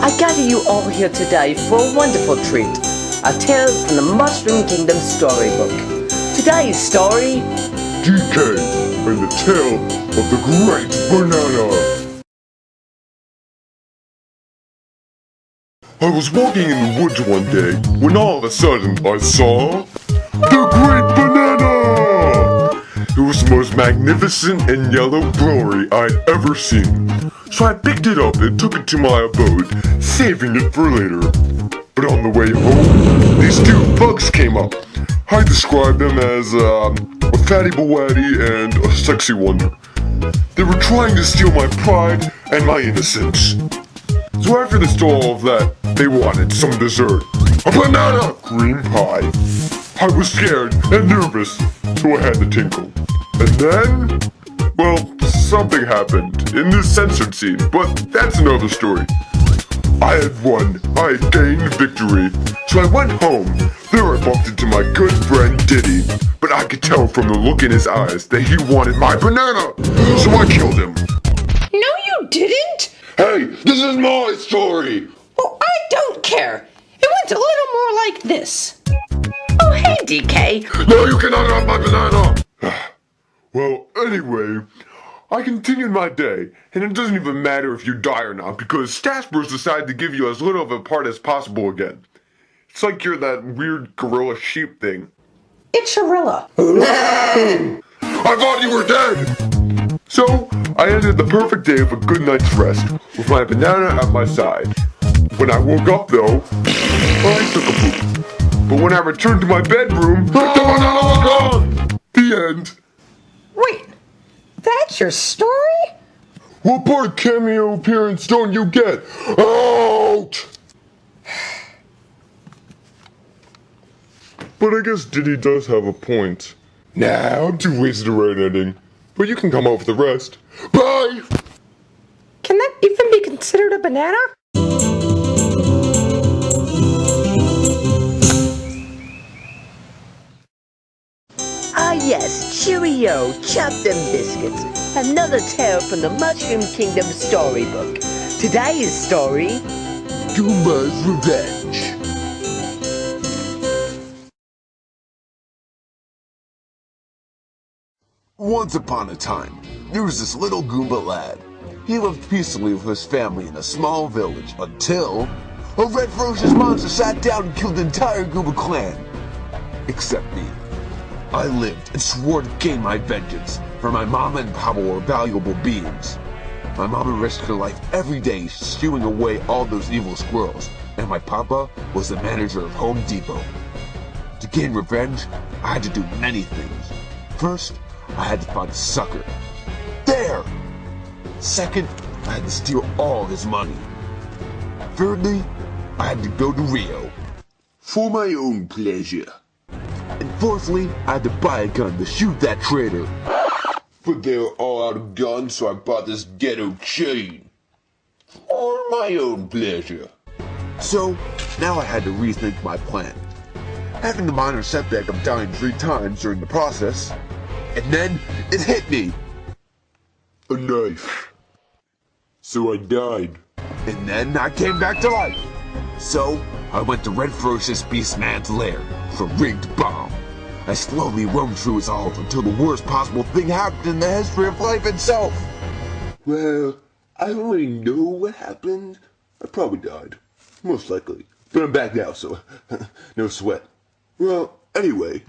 I gather you all here today for a wonderful treat, a tale from the Mushroom Kingdom Storybook. Today's story... DK and the Tale of the Great Banana. I was walking in the woods one day when all of a sudden I saw the Great Banana! It was the most magnificent and yellow glory I'd ever seen. So I picked it up and took it to my abode, saving it for later. But on the way home, these two bugs came up. I described them as a fatty bawatty and a sexy wonder. They were trying to steal my pride and my innocence. So after they stole all of that, they wanted some dessert. A banana cream pie. I was scared and nervous, so I had to tinkle. And then, well, something happened in this censored scene, but that's another story. I had won. I had gained victory. So I went home. There I bumped into my good friend Diddy. But I could tell from the look in his eyes that he wanted my banana. So I killed him. No, you didn't. Hey, this is my story. Well, I don't care. It went a little more like this. Oh, hey, DK. No, you cannot have my banana. Well, anyway, I continued my day, and it doesn't even matter if you die or not, because StacheBros decided to give you as little of a part as possible again. It's like you're that weird gorilla sheep thing. It's Sharilla. I thought you were dead! So, I ended the perfect day of a good night's rest, with my banana at my side. When I woke up, though, I took a poop. But when I returned to my bedroom, the banana was gone! The end. Wait, that's your story? What part cameo appearance don't you get? Out! But I guess Diddy does have a point. Nah, I'm too wasted to write an ending. But you can come up with the rest. Bye! Can that even be considered a banana? Ah yes, cheerio, Chomp them biscuits. Another tale from the Mushroom Kingdom Storybook. Today's story... Goomba's Revenge. Once upon a time, there was this little Goomba lad. He lived peacefully with his family in a small village until a red ferocious monster sat down and killed the entire Goomba clan. Except me. I lived and swore to gain my vengeance, for my mama and papa were valuable beings. My mama risked her life every day shooing away all those evil squirrels, and my papa was the manager of Home Depot. To gain revenge, I had to do many things. First, I had to find a sucker. There! Second, I had to steal all of his money. Thirdly, I had to go to Rio. For my own pleasure. And fourthly, I had to buy a gun to shoot that traitor. But they were all out of guns, so I bought this ghetto chain. For my own pleasure. So, now I had to rethink my plan. Having the minor setback of dying 3 times during the process, and then it hit me. A knife. So I died. And then I came back to life. So I went to Red Ferocious Beastman's lair for rigged bomb. I slowly roamed through his halls until the worst possible thing happened in the history of life itself. Well, I already know what happened. I probably died. Most likely. But I'm back now, so no sweat. Well, anyway,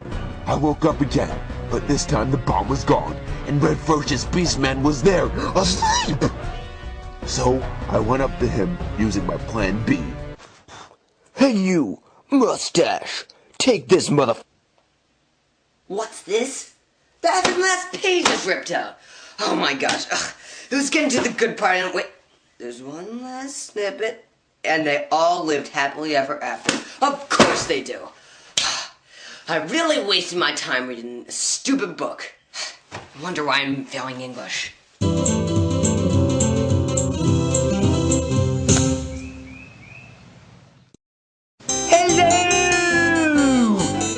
I woke up again, but this time the bomb was gone, and Red Ferocious Beastman was there, asleep! So, I went up to him using my plan B. Hey you, mustache, take this What's this? The last page is ripped out. Oh my gosh. Ugh. Who's getting to the good part? And wait, there's one last snippet. And they all lived happily ever after. Of course they do. I really wasted my time reading a stupid book. I wonder why I'm failing English. Hello!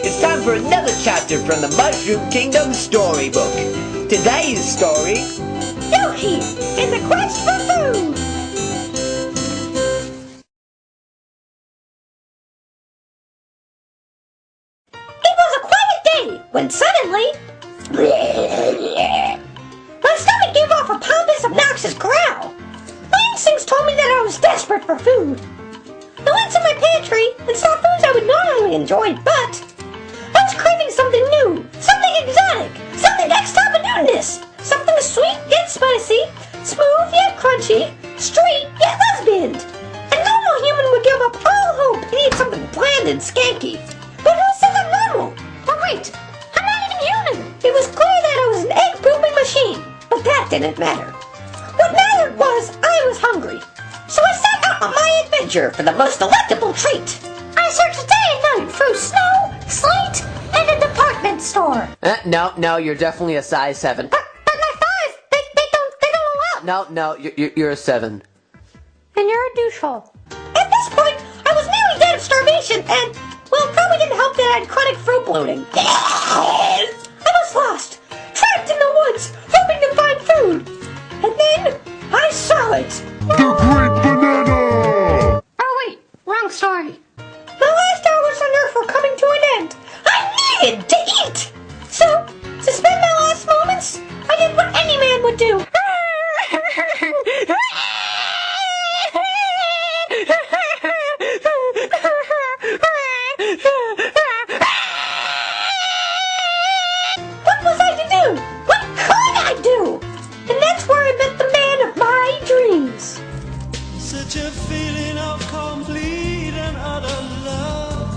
It's time for another chapter from the Mushroom Kingdom Storybook. Today's story... Yoshi in the quest for food! when suddenly... my stomach gave off a pompous, obnoxious growl. My instincts told me that I was desperate for food. I went to my pantry and saw foods I would normally enjoy, but I was craving something new, something exotic, something next top of newness, something sweet yet spicy, smooth yet crunchy, straight yet lesbian. A normal human would give up all hope and eat something bland and skanky. But who said I'm normal? Oh wait, I'm not even human. It was clear that I was an egg-pooping machine, but that didn't matter. What mattered was I was hungry. So I set out on my adventure for the most delectable treat. I searched day and night through snow, sleet, and a department store. No, you're definitely a size 7. But my thighs, they don't allow. No, you're a 7. And you're a douchehole. At this point, I was nearly dead of starvation and, well, it probably didn't help that I had chronic throat bloating. I was lost, trapped in the woods, hoping to find food. And then, I saw it. The Great Banana! Oh wait, wrong story. My last hours on Earth were coming to an end. I needed to eat. So, to spend my last moments, I did what any man would do. What was I to do? What could I do? And that's where I met the man of my dreams. Such a feeling of complete and utter love.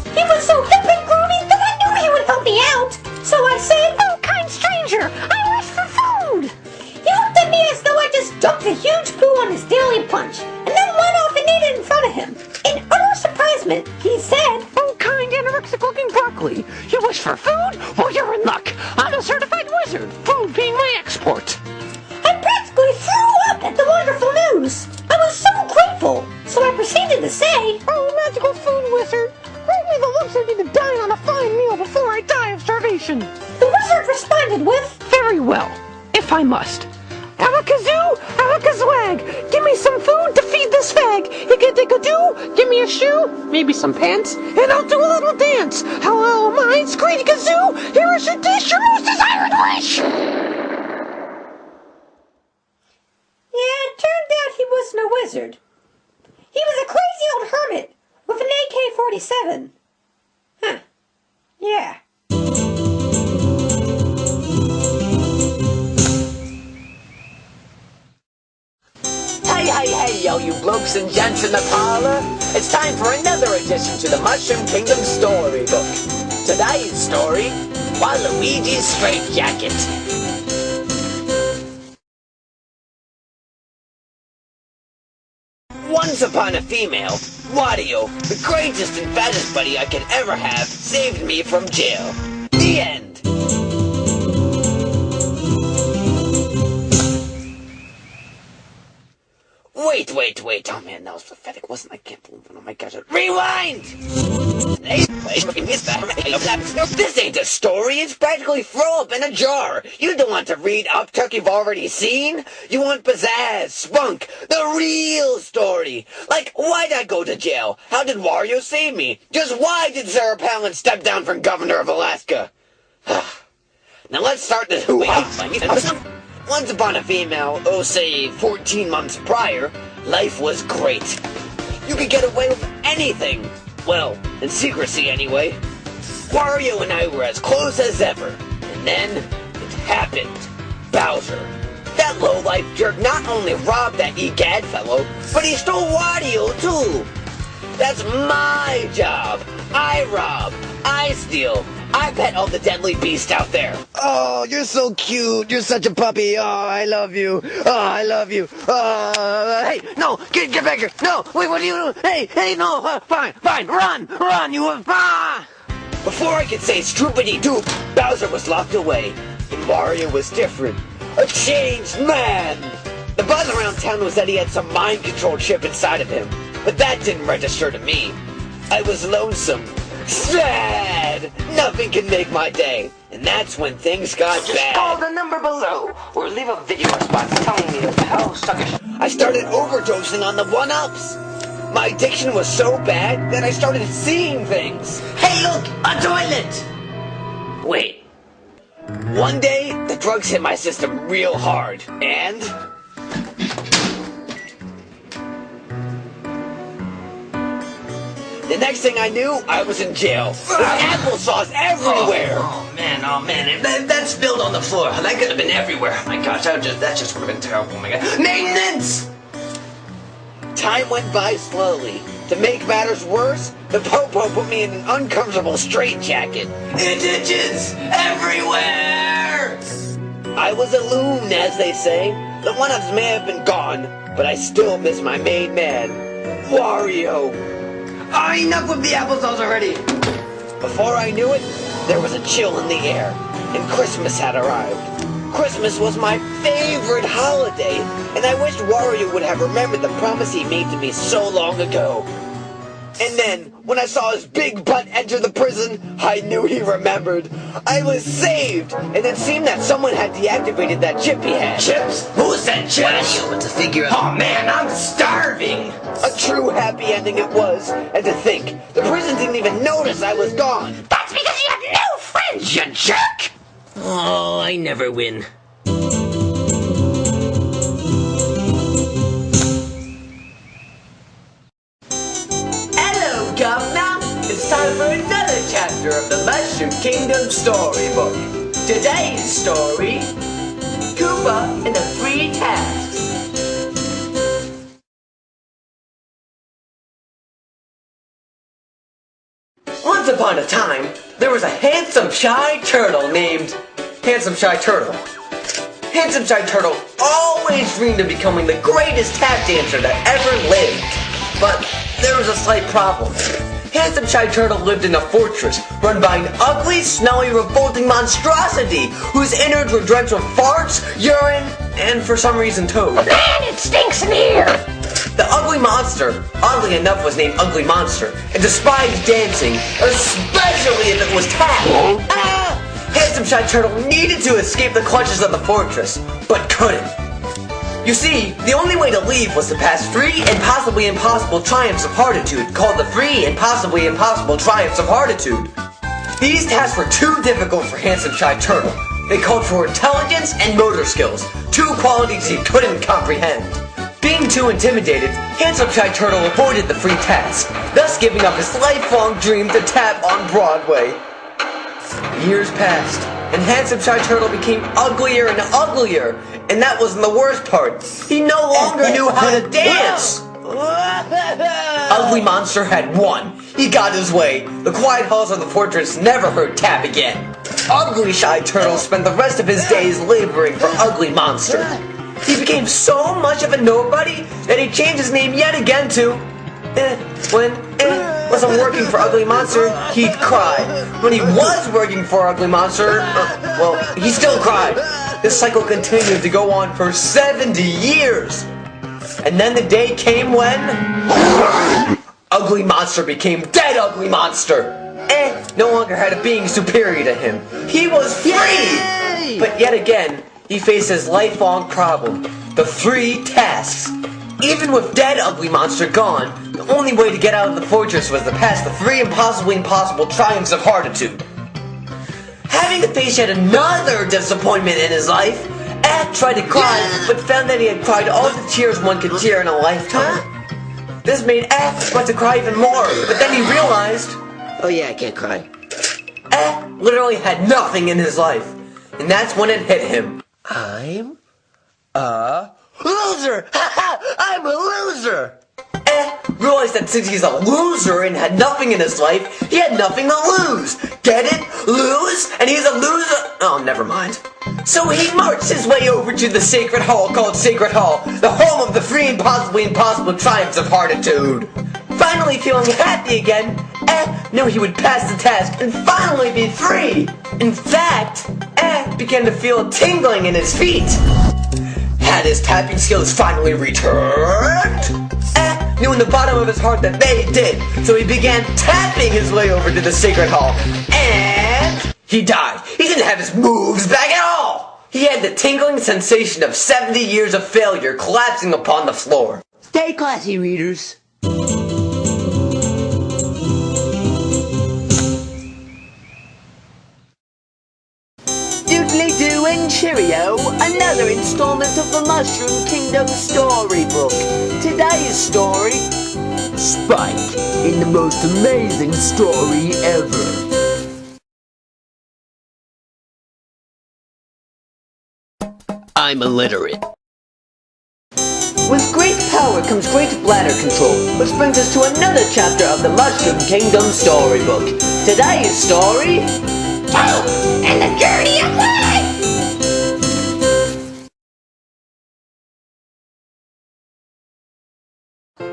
He was so hip and groovy that I knew he would help me out. So I said, "Oh, kind stranger, I wish for food." He looked at me as though I just dumped a huge poo on his daily punch, and then went off and ate it in front of him. In utter surprisement, he said, "Oh, kind anorexic-looking broccoli, you wish for food? Well, you're in luck. I'm a certified wizard, food being my export." I practically threw up at the wonderful news. I was so grateful, so I proceeded to say, "Oh, magical food wizard, bring me the looks of me to dine on a fine meal before I die of starvation." The wizard responded with, "Very well, if I must. Alakazoo, alakazwag, give me some food to feed this fag. Hickadicadoo, give me a shoe, maybe some pants, and I'll do a little dance. Hello, my screedy kazoo, here is your dish, your most desired wish." Yeah, it turned out he wasn't a wizard. He was a crazy old hermit with an AK-47. Huh. Yeah. Hey, yo, you blokes and gents in the parlor. It's time for another edition to the Mushroom Kingdom Storybook. Today's story, Waluigi's Straitjacket. Once upon a female, Wario, the greatest and fattest buddy I could ever have, saved me from jail. The end. Wait. Oh man, that was pathetic, wasn't it? I can't believe it. Oh my gosh. Rewind! This ain't a story, it's practically throw up in a jar. You don't want to read uptuck you've already seen. You want pizzazz, spunk, the real story. Like, why'd I go to jail? How did Wario save me? Just why did Sarah Palin step down from governor of Alaska? Now let's start this Once upon a female, say 14 months prior, life was great. You could get away with anything. Well, in secrecy anyway. Wario and I were as close as ever. And then, it happened. Bowser. That lowlife jerk not only robbed that egad fellow, but he stole Wario too. That's my job. I rob. I steal. I pet all the deadly beasts out there. Oh, you're so cute. You're such a puppy. Oh, I love you. Oh, I love you. Hey, no, get back here. No, wait, what are you doing? Hey, no, fine, run, you have, Before I could say stroopity-doop, Bowser was locked away. And Wario was different. A changed man. The buzz around town was that he had some mind-control chip inside of him. But that didn't register to me. I was lonesome. Sad! Nothing can make my day. And that's when things got bad. Just call the number below, or leave a video response telling me how suckish. I started overdosing on the one-ups. My addiction was so bad that I started seeing things. Hey look, a toilet! Wait. One day, the drugs hit my system real hard, and... the next thing I knew, I was in jail. With applesauce everywhere! Oh man, that spilled on the floor. That could have been everywhere. Oh my gosh, that just would have been terrible. Oh my god. Maintenance! Time went by slowly. To make matters worse, the Popo put me in an uncomfortable straitjacket. It itches everywhere! I was a loon, as they say. The one-ups may have been gone, but I still miss my main man, Wario. Enough with the applesauce already! Before I knew it, there was a chill in the air, and Christmas had arrived. Christmas was my favorite holiday, and I wished Wario would have remembered the promise he made to me so long ago. And then, when I saw his big butt enter the prison, I knew he remembered. I was saved, and it seemed that someone had deactivated that chip he had. Chips? Who said chips? Wario, it's a figure of... Oh man, I'm starving! A true happy ending it was, and to think, the prison didn't even notice I was gone. That's because you have no friends, you jerk! Oh, I never win. Hello, Governor! It's time for another chapter of the Mushroom Kingdom Storybook. Today's story, Koopa and the 3 Tasks. Once upon a time, there was a handsome shy turtle named Handsome Shy Turtle. Handsome Shy Turtle always dreamed of becoming the greatest tap dancer that ever lived. But there was a slight problem. Handsome Shy Turtle lived in a fortress run by an ugly, smelly, revolting monstrosity whose innards were drenched with farts, urine, and for some reason toad. Man, it stinks in here! The ugly monster, oddly enough, was named Ugly Monster and despised dancing, especially if it was tap. Handsome Shy Turtle needed to escape the clutches of the fortress, but couldn't. You see, the only way to leave was to pass 3 and possibly impossible triumphs of harditude, called the 3 and possibly impossible triumphs of harditude. These tasks were too difficult for Handsome Shy Turtle. They called for intelligence and motor skills, 2 qualities he couldn't comprehend. Being too intimidated, Handsome Shy Turtle avoided the free task, thus giving up his lifelong dream to tap on Broadway. Years passed, and Handsome Shy Turtle became uglier and uglier, and that wasn't the worst part. He no longer knew how to dance! Ugly Monster had won. He got his way. The quiet halls of the fortress never heard tap again. Ugly Shy Turtle spent the rest of his days laboring for Ugly Monster. He became so much of a nobody that he changed his name yet again to when wasn't working for Ugly Monster, he'd cry. When he was working for Ugly Monster, well, he still cried. This cycle continued to go on for 70 years. And then the day came when Ugly Monster became Dead Ugly Monster. No longer had a being superior to him. He was free! Yay! But yet again, he faced his lifelong problem, the 3 tasks. Even with Dead Ugly Monster gone, the only way to get out of the fortress was to pass the 3 impossible triumphs of harditude. Having to face yet another disappointment in his life, tried to cry, but found that he had cried all the tears one could tear in a lifetime. This made want to cry even more, but then he realized, Oh yeah, I can't cry. literally had nothing in his life, and that's when it hit him. I'm a loser! I'm a loser! Realized that since he's a loser and had nothing in his life, he had nothing to lose. Get it? Lose? And he's a loser? Oh, never mind. So he marched his way over to the sacred hall called Sacred Hall, the home of the 3 and possibly impossible triumphs of harditude. Finally feeling happy again, knew he would pass the task and finally be free. In fact, began to feel a tingling in his feet. Had his tapping skills finally returned? Knew in the bottom of his heart that they did, so he began tapping his way over to the Sacred Hall, and he died. He didn't have his moves back at all. He had the tingling sensation of 70 years of failure collapsing upon the floor. Stay classy, readers. and cheerio, another installment of the Mushroom Kingdom Storybook. Today's story, Spike in the most amazing story ever. I'm illiterate. With great power comes great bladder control, which brings us to another chapter of the Mushroom Kingdom Storybook. Today's story, Toad and the Journey of Life!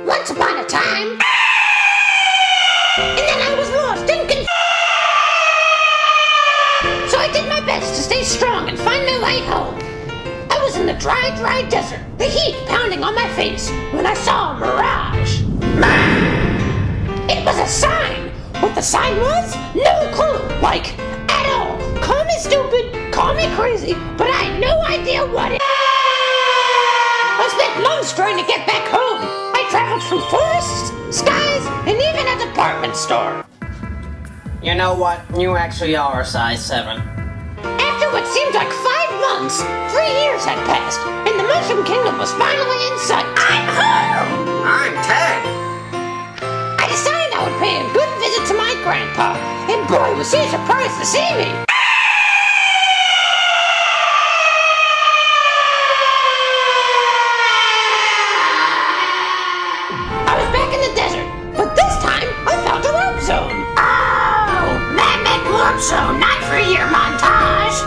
Once upon a time, and then I was lost and confused. So I did my best to stay strong and find my way home. I was in the dry, dry desert, the heat pounding on my face, when I saw a mirage. It was a sign. What the sign was? No clue. Like, at all. Call me stupid, call me crazy, but I had no idea what it. I spent months trying to get back home. I traveled through forests, skies, and even a department store. You know what? You actually are a size 7. After what seemed like 5 months, 3 years had passed, and the Mushroom Kingdom was finally in sight. I'm home! I'm Ted. I decided I would pay a good visit to my grandpa, and boy was he surprised to see me. I was back in the desert, but this time I found a warp zone. Oh, man-made warp zone, not for your montage.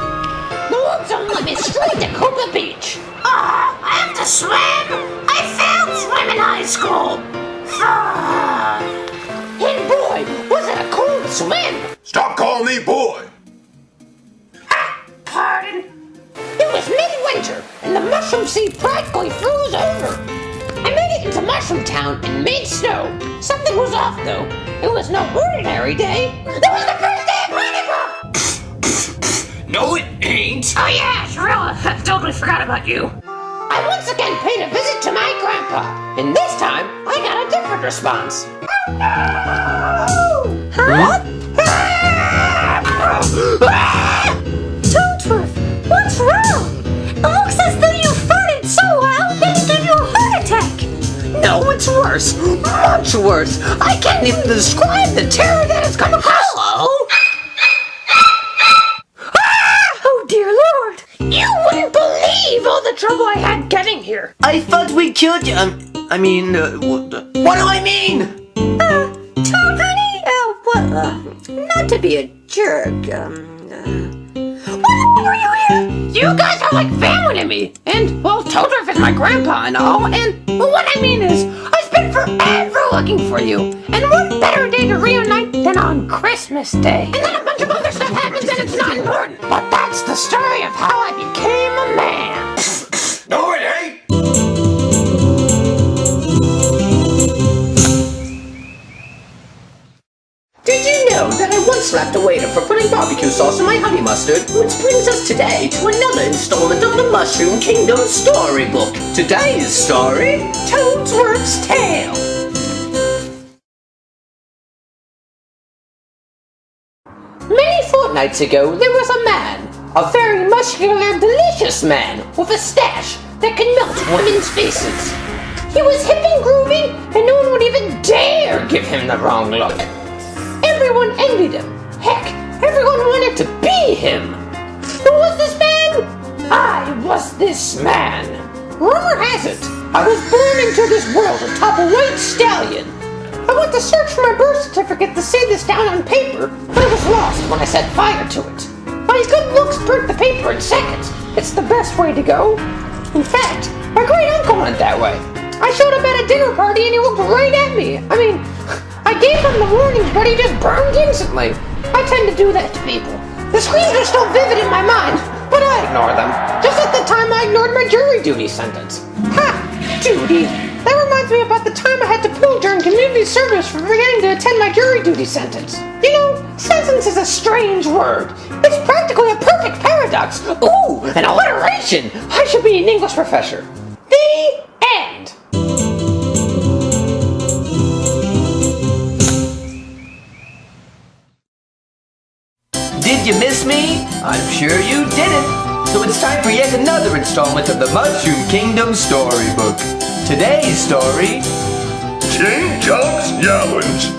The warp zone led me straight to Koopa Beach. Oh, I have to swim. I failed swim in high school. And boy, was it a cold swim! Stop calling me boy! Pardon? It was midwinter, and the mushroom sea practically froze over. I made it into Mushroom Town and made snow. Something was off, though. It was no ordinary day. It was the first day of Chronicle! No, it ain't. Oh yeah, sure, I totally forgot about you. I once again paid a visit to my grandpa, and this time I got a different response. Huh? Toadsworth, what's wrong? It looks as though you farted so loud that it gave you a heart attack. No, it's worse. Much worse. I can't even describe the terror that has come across. Hello? Oh, dear Lord. You wouldn't believe all the trouble I had getting here. I thought we killed you. What do I mean? Toad, honey? Not to be a jerk, why were you here? You guys are like family to me. And, well, Toadsworth is my grandpa and all. And what I mean is, I spent forever looking for you. And what better day to reunite than on Christmas Day? And then a bunch of other stuff happens and it's not important. But that's the story of how I became a man. No, it ain't! Did you know that I once slapped a waiter for putting barbecue sauce on my honey mustard? Which brings us today to another installment of the Mushroom Kingdom Storybook. Today's story, Toadsworth's Tale. Many fortnights ago, there was a man. A very muscular, delicious man with a stash that can melt women's faces. He was hip and groovy, and no one would even dare give him the wrong look. Everyone envied him. Heck, everyone wanted to be him. Who was this man? I was this man. Rumor has it, I was born into this world atop a white stallion. I went to search for my birth certificate to see this down on paper, but it was lost when I set fire to it. My good looks burnt the paper in seconds. It's the best way to go. In fact, my great uncle went that way. I showed up at a dinner party and he looked right at me. I mean, I gave him the warnings, but he just burned instantly. I tend to do that to people. The screams are still vivid in my mind, but I ignore them. Just at the time I ignored my jury duty sentence. Ha! Duty. That reminds me about the time I had to pull during community service for forgetting to attend my jury duty sentence. You know, sentence is a strange word. It's practically a perfect paradox. Ooh, an alliteration. I should be an English professor. The end. Did you miss me? I'm sure you didn't. So it's time for yet another installment of the Mushroom Kingdom Storybook. Today's story... King Chomp's Challenge.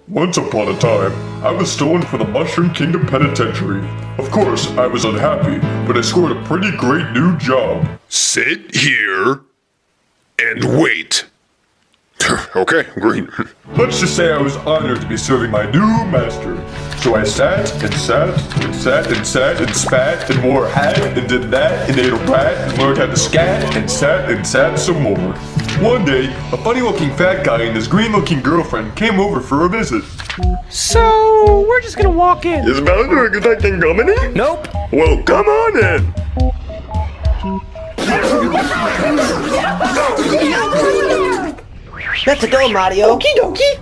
Once upon a time, I was stolen from the Mushroom Kingdom Penitentiary. Of course, I was unhappy, but I scored a pretty great new job. Sit here and wait. Okay, agreed. Let's just say I was honored to be serving my new master. So I sat and sat and sat and sat and spat and wore a hat and did that and ate a rat and learned how to scat and sat some more. One day, a funny-looking fat guy and his green-looking girlfriend came over for a visit. So, we're just gonna walk in. Is Bowser expecting company? Nope. Well, come on in. Let's go, Mario. Okie dokie.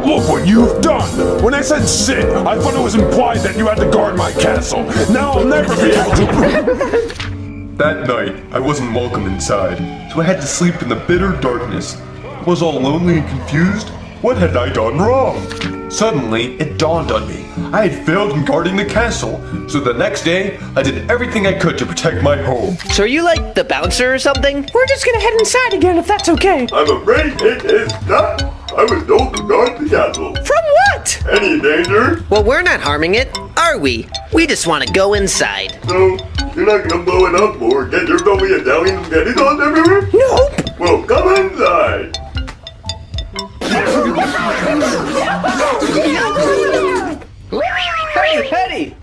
Look what you've done! When I said sit, I thought it was implied that you had to guard my castle. Now I'll never be able to... That night, I wasn't welcome inside, so I had to sleep in the bitter darkness. I was all lonely and confused. What had I done wrong? Suddenly, it dawned on me. I had failed in guarding the castle, so the next day, I did everything I could to protect my home. So are you like the bouncer or something? We're just gonna head inside again if that's okay. I'm afraid it is not. I was told to guard the castle. From what? Any danger? Well, we're not harming it, are we? We just want to go inside. So, you're not gonna blow it up or get your belly Italian spaghetti sauce everywhere? Nope. Well, come inside. Hey!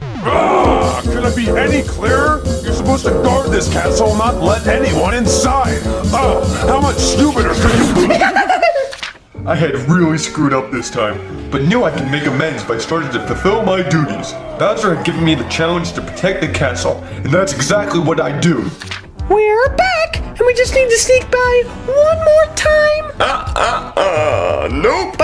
Could it be any clearer? You're supposed to guard this castle, not let anyone inside. How much stupider could you be? I had really screwed up this time, but knew I could make amends by starting to fulfill my duties. Bowser had given me the challenge to protect the castle, and that's exactly what I do. We're back, and we just need to sneak by one more time. Nope.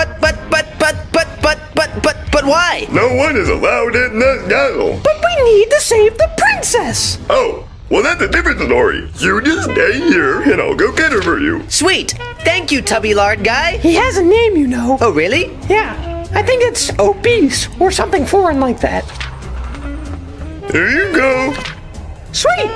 But why? No one is allowed in this castle. But we need to save the princess. Oh, well that's a different story. You just stay here and I'll go get her for you. Sweet. Thank you, Tubby Lard guy. He has a name, you know. Oh, really? Yeah, I think it's obese or something foreign like that. Here you go. Sweet.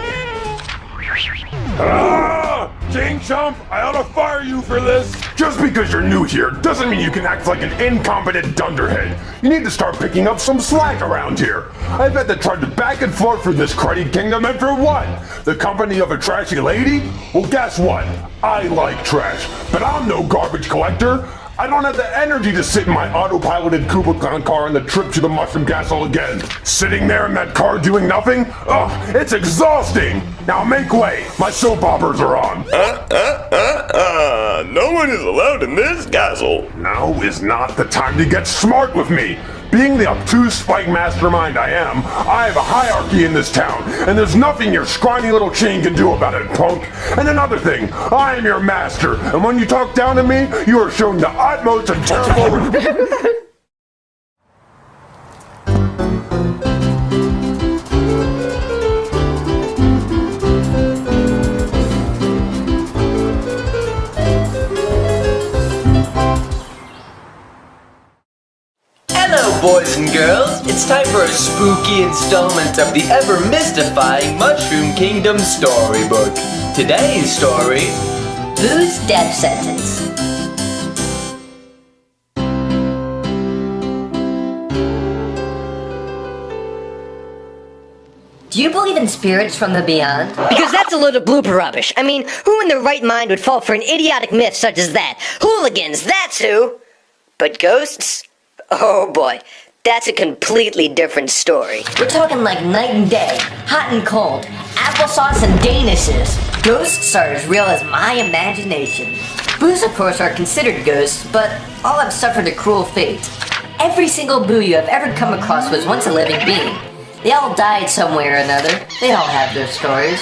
King Chomp, I ought to fire you for this. Just because you're new here doesn't mean you can act like an incompetent dunderhead. You need to start picking up some slack around here. I've had to trudge back and forth for this cruddy kingdom, and for what? The company of a trashy lady? Well, guess what? I like trash, but I'm no garbage collector. I don't have the energy to sit in my autopiloted Koopa Clown car on the trip to the Mushroom Castle again. Sitting there in that car doing nothing? Ugh, it's exhausting! Now make way, my soap operas are on. No one is allowed in this castle. Now is not the time to get smart with me. Being the obtuse spike mastermind I am, I have a hierarchy in this town, and there's nothing your scrawny little chain can do about it, punk. And another thing, I am your master, and when you talk down to me, you are showing the utmost and terrible... Boys and girls, it's time for a spooky installment of the ever-mystifying Mushroom Kingdom Storybook. Today's story... Boo's death sentence. Do you believe in spirits from the beyond? Because that's a load of blooper rubbish. I mean, who in their right mind would fall for an idiotic myth such as that? Hooligans, that's who! But ghosts? Oh boy, that's a completely different story. We're talking like night and day, hot and cold, applesauce and danishes. Ghosts are as real as my imagination. Boos, of course, are considered ghosts, but all have suffered a cruel fate. Every single Boo you have ever come across was once a living being. They all died some way or another. They all have their stories.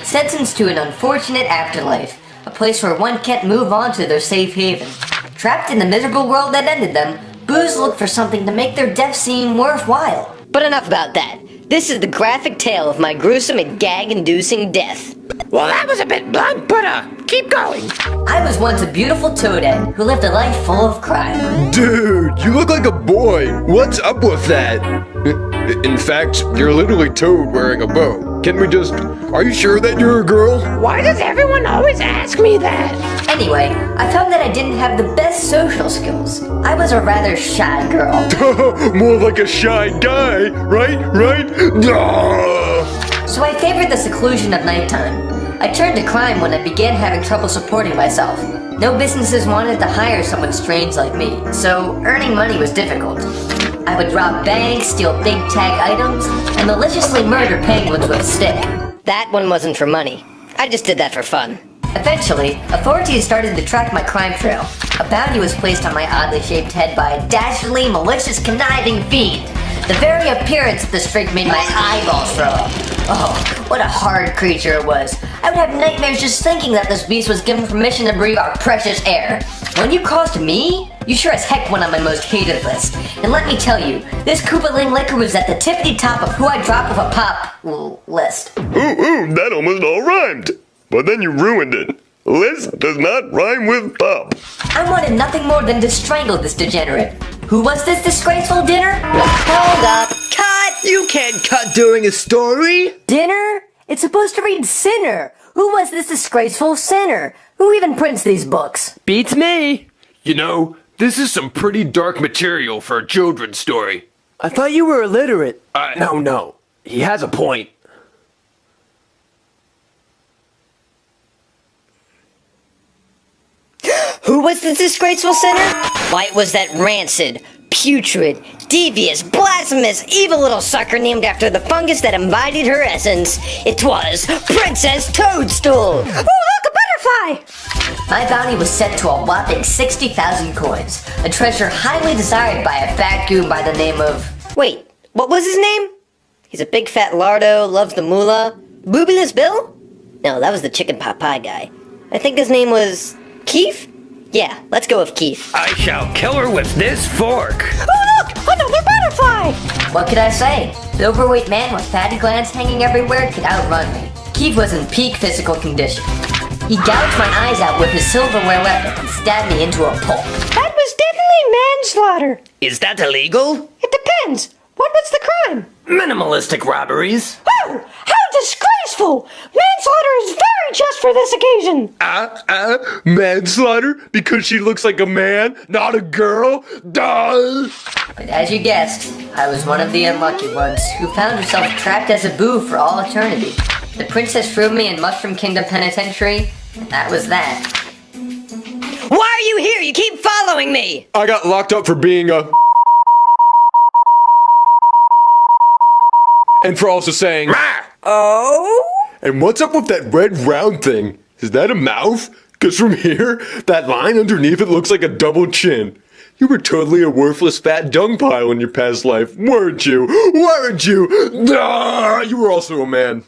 Sentenced to an unfortunate afterlife, a place where one can't move on to their safe haven. Trapped in the miserable world that ended them, Boos look for something to make their death seem worthwhile. But enough about that. This is the graphic tale of my gruesome and gag-inducing death. Well, that was a bit blunt, but keep going. I was once a beautiful toadette who lived a life full of crime. Dude, you look like a boy. What's up with that? In fact, you're literally Toad wearing a bow. Can we just... Are you sure that you're a girl? Why does everyone always ask me that? Anyway, I found that I didn't have the best social skills. I was a rather shy girl. More like a shy guy, right? So I favored the seclusion of nighttime. I turned to crime when I began having trouble supporting myself. No businesses wanted to hire someone strange like me, so earning money was difficult. I would rob banks, steal big tag items, and maliciously murder penguins with a stick. That one wasn't for money. I just did that for fun. Eventually, authorities started to track my crime trail. A bounty was placed on my oddly shaped head by a dastardly, malicious, conniving fiend. The very appearance of the streak made my eyeballs throw up. Oh, what a horrid creature it was. I would have nightmares just thinking that this beast was given permission to breathe our precious air. When you crossed me, you sure as heck went on my most hated list. And let me tell you, this Koopa liquor was at the tippity top of who I drop with a pop list. Ooh, that almost all rhymed. But then you ruined it. List does not rhyme with pop. I wanted nothing more than to strangle this degenerate. Who was this disgraceful dinner? Hold up. Cut! You can't cut during a story. Dinner? It's supposed to read sinner. Who was this disgraceful sinner? Who even prints these books? Beats me. You know, this is some pretty dark material for a children's story. I thought you were illiterate. No. He has a point. Who was this disgraceful sinner? Why, it was that rancid, putrid, devious, blasphemous, evil little sucker named after the fungus that embodied her essence. It was Princess Toadstool! Oh, look, a butterfly! My bounty was set to a whopping 60,000 coins, a treasure highly desired by a fat goon by the name of... Wait, what was his name? He's a big fat lardo, loves the moolah. Boobyless Bill? No, that was the chicken pot pie guy. I think his name was... Keith? Yeah, let's go with Keith. I shall kill her with this fork. Oh, look! Another butterfly! What could I say? The overweight man with fatty glands hanging everywhere could outrun me. Keith was in peak physical condition. He gouged my eyes out with his silverware weapon and stabbed me into a pulp. That was definitely manslaughter. Is that illegal? It depends. What was the crime? Minimalistic robberies. Oh, how disgraceful! Manslaughter is very just for this occasion. Manslaughter? Because she looks like a man, not a girl? Duh! But as you guessed, I was one of the unlucky ones who found herself trapped as a boo for all eternity. The princess threw me in Mushroom Kingdom Penitentiary, and that was that. Why are you here? You keep following me! I got locked up for being a... And for also saying... Oh? And what's up with that red round thing? Is that a mouth? Because from here, that line underneath it looks like a double chin. You were totally a worthless fat dung pile in your past life, weren't you? Weren't you? You were also a man.